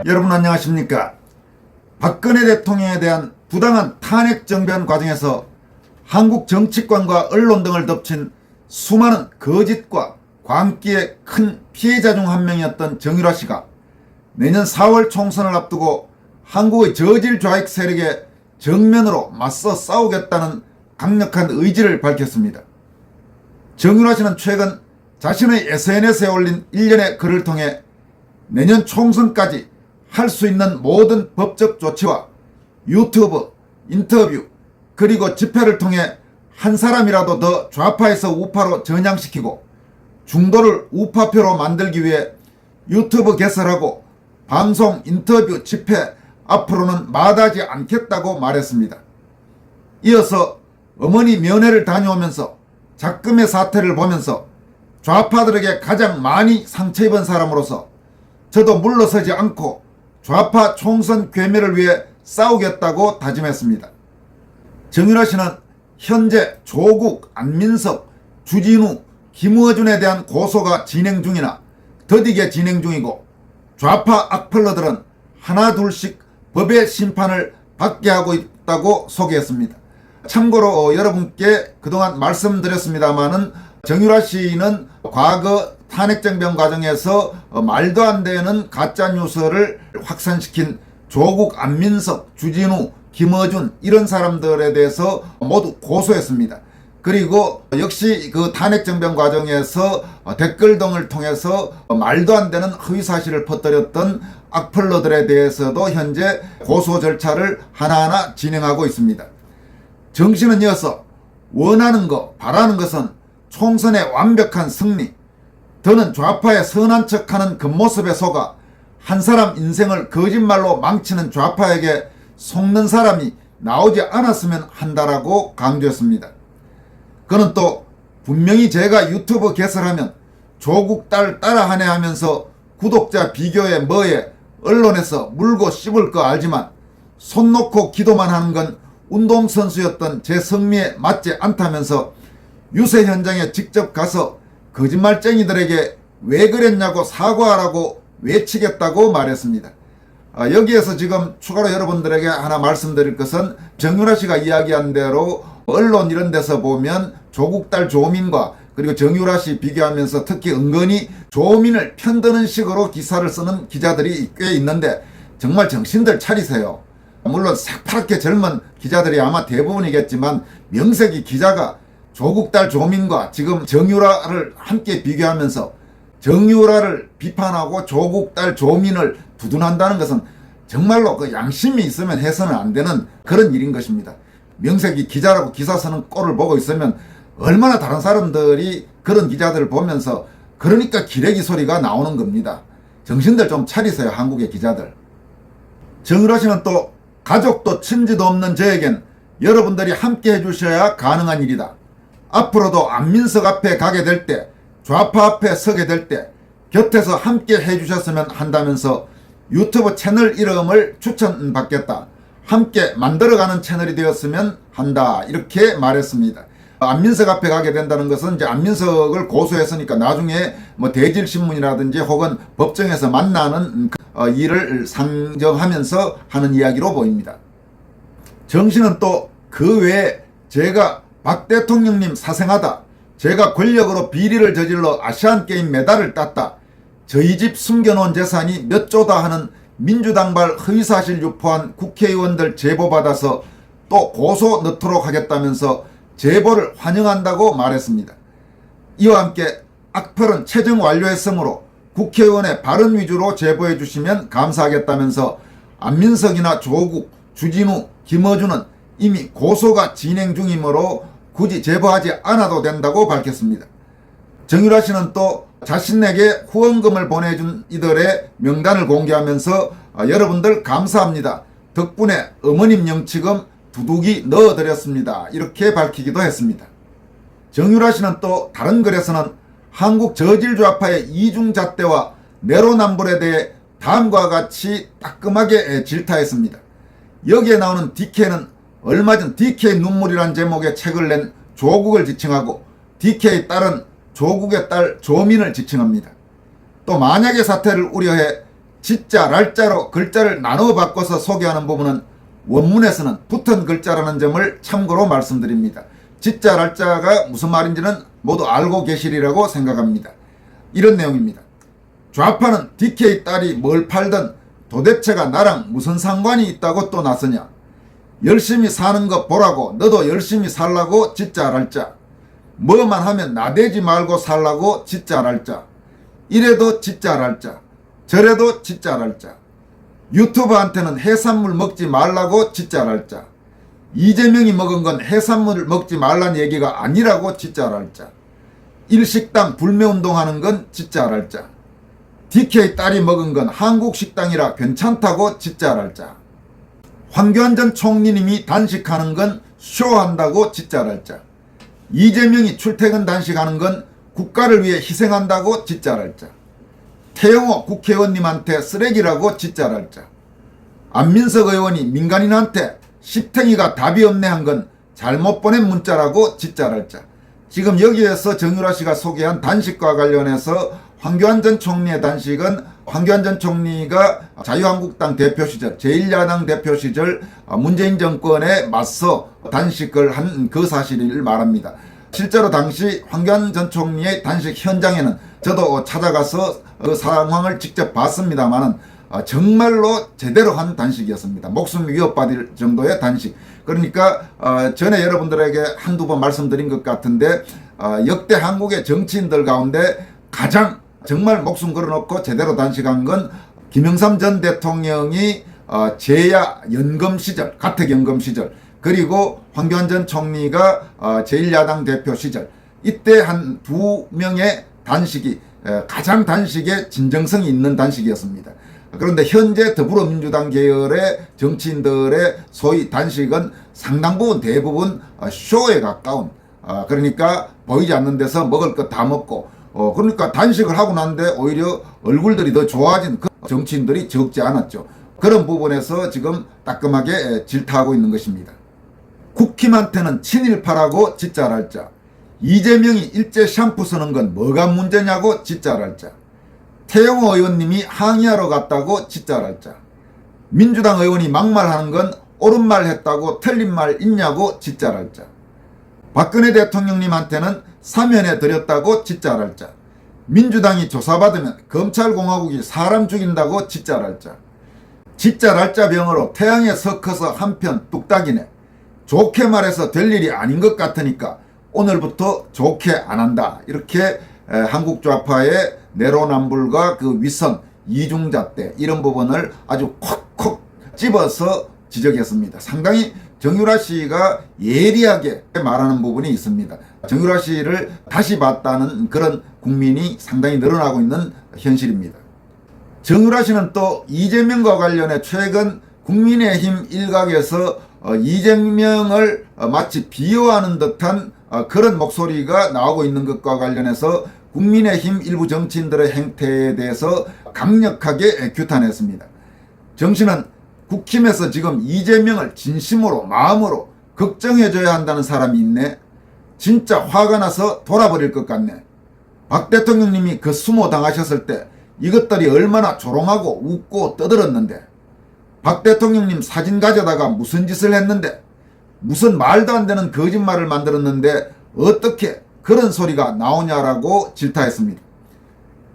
여러분 안녕하십니까? 박근혜 대통령에 대한 부당한 탄핵 정변 과정에서 한국 정치권과 언론 등을 덮친 수많은 거짓과 광기의 큰 피해자 중 한 명이었던 정유라 씨가 내년 4월 총선을 앞두고 한국의 저질 좌익 세력에 정면으로 맞서 싸우겠다는 강력한 의지를 밝혔습니다. 정유라 씨는 최근 자신의 SNS에 올린 일련의 글을 통해 내년 총선까지 할 수 있는 모든 법적 조치와 유튜브, 인터뷰, 그리고 집회를 통해 한 사람이라도 더 좌파에서 우파로 전향시키고 중도를 우파표로 만들기 위해 유튜브 개설하고 방송, 인터뷰, 집회 앞으로는 마다하지 않겠다고 말했습니다. 이어서 어머니 면회를 다녀오면서 작금의 사태를 보면서 좌파들에게 가장 많이 상처 입은 사람으로서 저도 물러서지 않고 좌파 총선 괴멸을 위해 싸우겠다고 다짐했습니다. 정유라 씨는 현재 조국, 안민석, 주진우, 김어준에 대한 고소가 진행 중이나 더디게 진행 중이고 좌파 악플러들은 하나 둘씩 법의 심판을 받게 하고 있다고 소개했습니다. 참고로 여러분께 그동안 말씀드렸습니다마는 정유라 씨는 과거 탄핵정변 과정에서 말도 안 되는 가짜뉴스를 확산시킨 조국, 안민석, 주진우, 김어준 이런 사람들에 대해서 모두 고소했습니다. 그리고 역시 그 탄핵정변 과정에서 댓글 등을 통해서 말도 안 되는 허위사실을 퍼뜨렸던 악플러들에 대해서도 현재 고소 절차를 하나하나 진행하고 있습니다. 정 씨는 이어서 원하는 것, 바라는 것은 총선의 완벽한 승리, 더는 좌파의 선한 척하는 겉모습에 속아 한 사람 인생을 거짓말로 망치는 좌파에게 속는 사람이 나오지 않았으면 한다라고 강조했습니다. 그는 또 분명히 제가 유튜브 개설하면 조국 딸 따라하네 하면서 구독자 비교에 뭐에 언론에서 물고 씹을 거 알지만 손 놓고 기도만 하는 건 운동선수였던 제 성미에 맞지 않다면서 유세 현장에 직접 가서 거짓말쟁이들에게 왜 그랬냐고 사과하라고 외치겠다고 말했습니다. 여기에서 지금 추가로 여러분들에게 하나 말씀드릴 것은 정유라 씨가 이야기한 대로 언론 이런 데서 보면 조국 딸 조민과 그리고 정유라 씨 비교하면서 특히 은근히 조민을 편드는 식으로 기사를 쓰는 기자들이 꽤 있는데 정말 정신들 차리세요. 물론 새파랗게 젊은 기자들이 아마 대부분이겠지만 명색이 기자가 조국 딸 조민과 지금 정유라를 함께 비교하면서 정유라를 비판하고 조국 딸 조민을 두둔한다는 것은 정말로 그 양심이 있으면 해서는 안 되는 그런 일인 것입니다. 명색이 기자라고 기사 쓰는 꼴을 보고 있으면 얼마나 다른 사람들이 그런 기자들을 보면서 그러니까 기레기 소리가 나오는 겁니다. 정신들 좀 차리세요, 한국의 기자들. 정유라 씨는 또 가족도 친지도 없는 저에겐 여러분들이 함께 해주셔야 가능한 일이다. 앞으로도 안민석 앞에 가게 될 때, 좌파 앞에 서게 될 때 곁에서 함께 해주셨으면 한다면서 유튜브 채널 이름을 추천받겠다. 함께 만들어가는 채널이 되었으면 한다. 이렇게 말했습니다. 안민석 앞에 가게 된다는 것은 이제 안민석을 고소했으니까 나중에 뭐 대질신문이라든지 혹은 법정에서 만나는 일을 상정하면서 하는 이야기로 보입니다. 정 씨는 또 그 외에 제가 박 대통령님 사생하다, 제가 권력으로 비리를 저질러 아시안게임 메달을 땄다, 저희 집 숨겨놓은 재산이 몇 조다 하는 민주당발 허위사실 유포한 국회의원들 제보받아서 또 고소 넣도록 하겠다면서 제보를 환영한다고 말했습니다. 이와 함께 악플은 채정 완료했으므로 국회의원의 발언 위주로 제보해 주시면 감사하겠다면서 안민석이나 조국, 주진우, 김어준은 이미 고소가 진행 중이므로 굳이 제보하지 않아도 된다고 밝혔습니다. 정유라 씨는 또 자신에게 후원금을 보내준 이들의 명단을 공개하면서 여러분들 감사합니다. 덕분에 어머님 영치금 두둑이 넣어드렸습니다. 이렇게 밝히기도 했습니다. 정유라 씨는 또 다른 글에서는 한국 저질좌파의 이중잣대와 내로남불에 대해 다음과 같이 따끔하게 질타했습니다. 여기에 나오는 DK는 얼마 전 DK 눈물이란 제목의 책을 낸 조국을 지칭하고 DK의 딸은 조국의 딸 조민을 지칭합니다. 또 만약의 사태를 우려해 지자, 랄자로 글자를 나눠 바꿔서 소개하는 부분은 원문에서는 붙은 글자라는 점을 참고로 말씀드립니다. 지자, 랄자가 무슨 말인지는 모두 알고 계시리라고 생각합니다. 이런 내용입니다. 좌파는 DK 딸이 뭘 팔든 도대체가 나랑 무슨 상관이 있다고 또 나서냐. 열심히 사는 거 보라고 너도 열심히 살라고 지자, 랄자. 뭐만 하면 나대지 말고 살라고 지자, 랄자. 이래도 지자, 랄자. 저래도 지자, 랄자. 유튜버한테는 해산물 먹지 말라고 지자, 랄자. 이재명이 먹은 건 해산물을 먹지 말란 얘기가 아니라고 지자, 랄자. 일식당 불매운동하는 건 지자, 랄자. DK 딸이 먹은 건 한국식당이라 괜찮다고 지자, 랄자. 황교안 전 총리님이 단식하는 건 쇼한다고 지자, 랄자. 이재명이 출퇴근 단식하는 건 국가를 위해 희생한다고 지자, 랄자. 태영호 국회의원님한테 쓰레기라고 지자, 랄자. 안민석 의원이 민간인한테 십탱이가 답이 없네 한 건 잘못 보낸 문자라고 지자, 랄자. 지금 여기에서 정유라 씨가 소개한 단식과 관련해서 황교안 전 총리의 단식은 황교안 전 총리가 자유한국당 대표 시절, 제1야당 대표 시절 문재인 정권에 맞서 단식을 한 그 사실을 말합니다. 실제로 당시 황교안 전 총리의 단식 현장에는 저도 찾아가서 그 상황을 직접 봤습니다만은 정말로 제대로 한 단식이었습니다. 목숨 위협받을 정도의 단식. 그러니까 전에 여러분들에게 한두 번 말씀드린 것 같은데 역대 한국의 정치인들 가운데 가장 정말 목숨 걸어놓고 제대로 단식한 건 김영삼 전 대통령이 재야 연금 시절, 가택연금 시절, 그리고 황교안 전 총리가 제1야당 대표 시절, 이때 한 두 명의 단식이 가장 단식에 진정성이 있는 단식이었습니다. 그런데 현재 더불어민주당 계열의 정치인들의 소위 단식은 상당 부분 대부분 쇼에 가까운, 그러니까 보이지 않는 데서 먹을 것 다 먹고, 그러니까 단식을 하고 난데 오히려 얼굴들이 더 좋아진 그 정치인들이 적지 않았죠. 그런 부분에서 지금 따끔하게 질타하고 있는 것입니다. 국힘한테는 친일파라고 지자, 랄자. 이재명이 일제 샴푸 쓰는 건 뭐가 문제냐고 지자, 랄자. 태영호 의원님이 항의하러 갔다고 지자, 랄자. 민주당 의원이 막말하는 건 옳은 말 했다고 틀린 말 있냐고 지자, 랄자. 박근혜 대통령님한테는 사면에 들였다고 지자, 랄자. 민주당이 조사받으면 검찰공화국이 사람 죽인다고 지자, 랄자. 지자, 랄자 병으로 태양에 섞어서 한편 뚝딱이네. 좋게 말해서 될 일이 아닌 것 같으니까 오늘부터 좋게 안 한다. 이렇게 한국 좌파의 내로남불과 그 위선, 이중잣대 이런 부분을 아주 콕콕 집어서 지적했습니다. 상당히 정유라 씨가 예리하게 말하는 부분이 있습니다. 정유라 씨를 다시 봤다는 그런 국민이 상당히 늘어나고 있는 현실입니다. 정유라 씨는 또 이재명과 관련해 최근 국민의힘 일각에서 이재명을 마치 비호하는 듯한 그런 목소리가 나오고 있는 것과 관련해서 국민의힘 일부 정치인들의 행태에 대해서 강력하게 규탄했습니다. 정 씨는 국힘에서 지금 이재명을 진심으로 마음으로 걱정해줘야 한다는 사람이 있네. 진짜 화가 나서 돌아버릴 것 같네. 박 대통령님이 그 수모 당하셨을 때 이것들이 얼마나 조롱하고 웃고 떠들었는데, 박 대통령님 사진 가져다가 무슨 짓을 했는데, 무슨 말도 안 되는 거짓말을 만들었는데 어떻게 그런 소리가 나오냐라고 질타했습니다.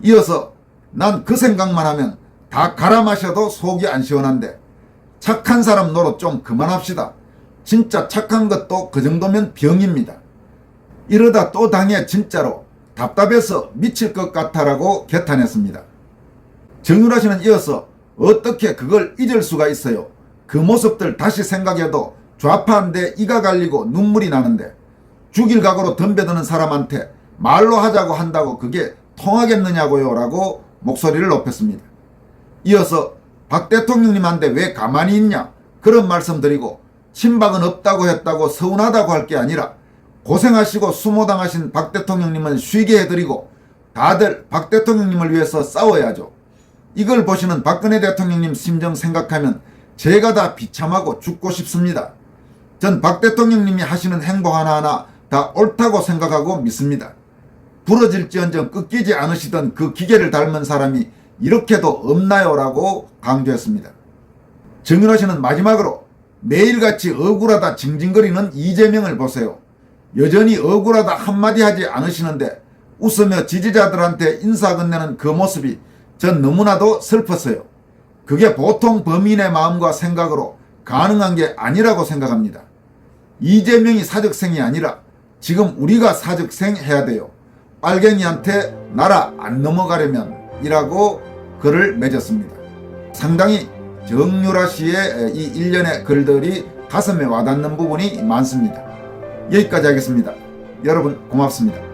이어서 난 그 생각만 하면 다 갈아 마셔도 속이 안 시원한데 착한 사람 노릇 좀 그만합시다. 진짜 착한 것도 그 정도면 병입니다. 이러다 또 당해 진짜로 답답해서 미칠 것 같아라고 개탄했습니다. 정유라 씨는 이어서 어떻게 그걸 잊을 수가 있어요. 그 모습들 다시 생각해도 좌파인데 이가 갈리고 눈물이 나는데 죽일 각오로 덤벼드는 사람한테 말로 하자고 한다고 그게 통하겠느냐고요 라고 목소리를 높였습니다. 이어서 박 대통령님한테 왜 가만히 있냐 그런 말씀 드리고, 친박은 없다고 했다고 서운하다고 할 게 아니라 고생하시고 수모당하신 박 대통령님은 쉬게 해드리고 다들 박 대통령님을 위해서 싸워야죠. 이걸 보시는 박근혜 대통령님 심정 생각하면 제가 다 비참하고 죽고 싶습니다. 전 박 대통령님이 하시는 행보 하나하나 다 옳다고 생각하고 믿습니다. 부러질지언정 꺾이지 않으시던 그 기계를 닮은 사람이 이렇게도 없나요? 라고 강조했습니다. 정윤호 씨는 마지막으로 매일같이 억울하다 징징거리는 이재명을 보세요. 여전히 억울하다 한마디 하지 않으시는데 웃으며 지지자들한테 인사 건네는 그 모습이 전 너무나도 슬펐어요. 그게 보통 범인의 마음과 생각으로 가능한 게 아니라고 생각합니다. 이재명이 사적생이 아니라 지금 우리가 사적생 해야 돼요. 빨갱이한테 나라 안 넘어가려면 이라고 글을 맺었습니다. 상당히 정유라 씨의 이 일련의 글들이 가슴에 와닿는 부분이 많습니다. 여기까지 하겠습니다. 여러분 고맙습니다.